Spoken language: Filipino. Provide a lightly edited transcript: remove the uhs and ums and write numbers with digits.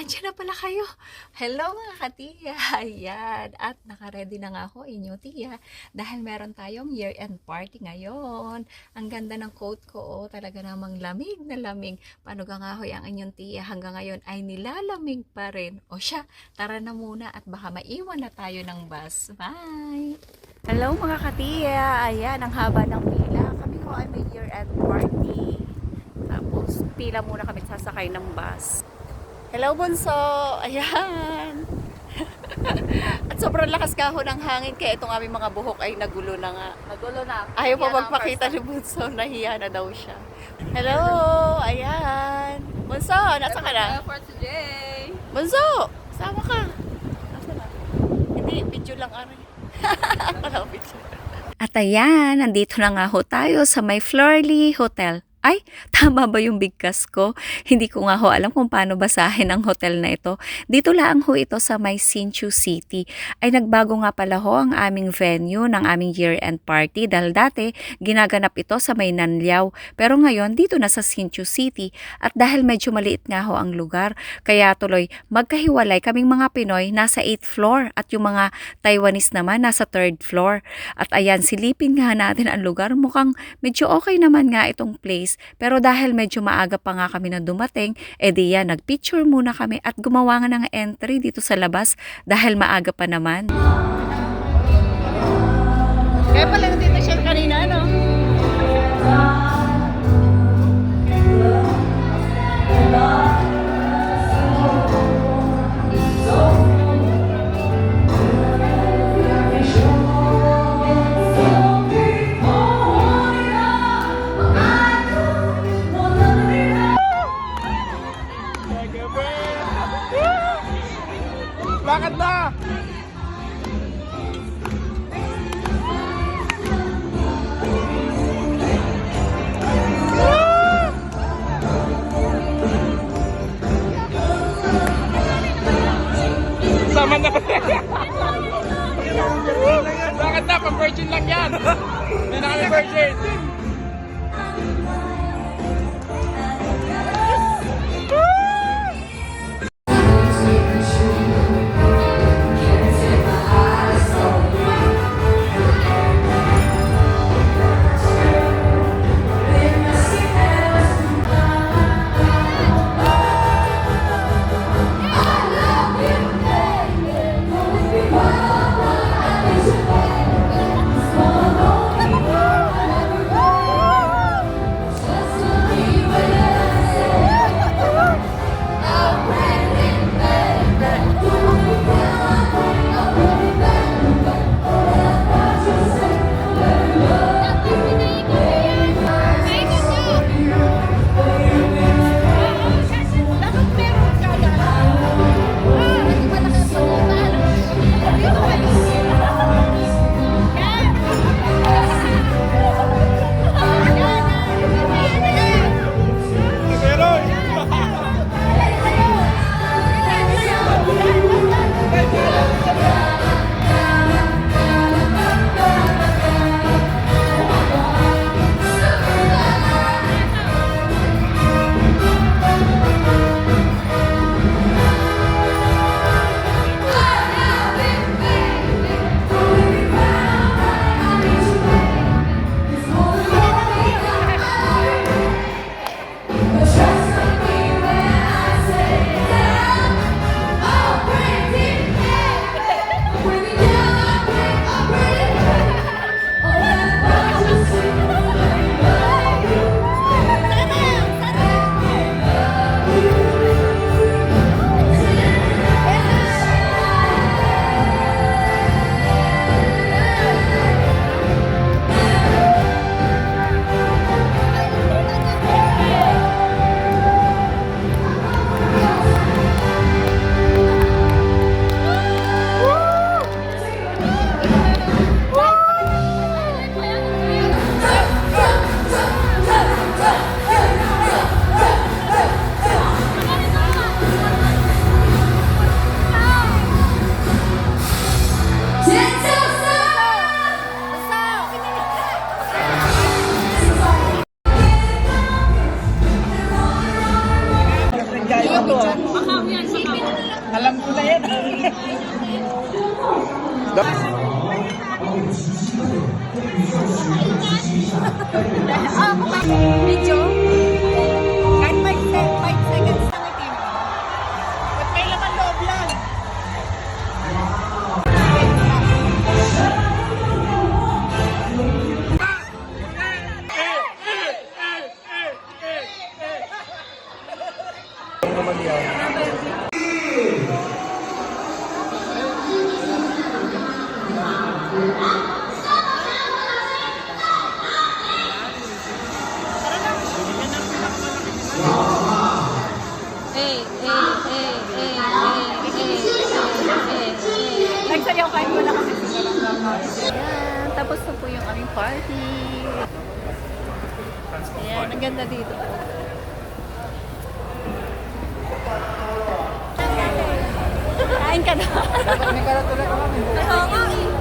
Andiyan na pala kayo. Hello mga katiya. Ayan. At nakaready na nga ako inyo tiya. Dahil meron tayong year-end party ngayon. Ang ganda ng coat ko. Oh, talaga namang lamig na lamig. Paano ka nga ho ang inyong tiya hanggang ngayon ay nilalamig pa rin. O siya, tara na muna at baka maiwan na tayo ng bus. Bye! Hello mga katiya. Ayan, ang haba ng pila. Kami ho ay may year-end party. Tapos, pila muna kami sasakay ng bus. Hello, Bunso! Ayan! At sobrang lakas kaho ng hangin kaya itong aming mga buhok ay nagulo na nga. Nagulo na. Ayaw pa magpakita ni Bunso, nahiya na daw siya. Hello! Ayan! Bunso, nasa ka na? For today. Bunso! Sama ka! Nasa na? Hindi, video lang ari. Wala video. At ayan, nandito na nga ho tayo sa may Florly Hotel. Ay, tama ba yung bigkas ko? Hindi ko nga ho alam kung paano basahin ang hotel na ito. Dito lang ho ito sa may Hsinchu City. Ay nagbago nga pala ho ang aming venue ng aming year-end party dahil dati ginaganap ito sa may Nanliao. Pero ngayon dito na sa Hsinchu City at dahil medyo maliit nga ho ang lugar, kaya tuloy magkahiwalay kaming mga Pinoy nasa 8th floor at yung mga Taiwanese naman nasa 3rd floor. At ayan, silipin nga natin ang lugar. Mukhang medyo okay naman nga itong place. Pero dahil medyo maaga pa nga kami na dumating, edi yan, nagpicture muna kami at gumawa nga ng entry dito sa labas dahil maaga pa naman. Kaya pala nandito siya kanina, no? Bakit na? Sama na. Bakit na? Pang-virgin lang yan. Hindi na kami virgin. Baka yan, Alam ko na yan. Video? Kahit 5 seconds lang itin. Ba't may laman loob yan? Nagsayaw kahit wala kasi siguro. Ayan, tapos na po yung aming party. Ayan, ang ganda dito. Kain ka na. Dapat may karatula ka kami. Oo nga.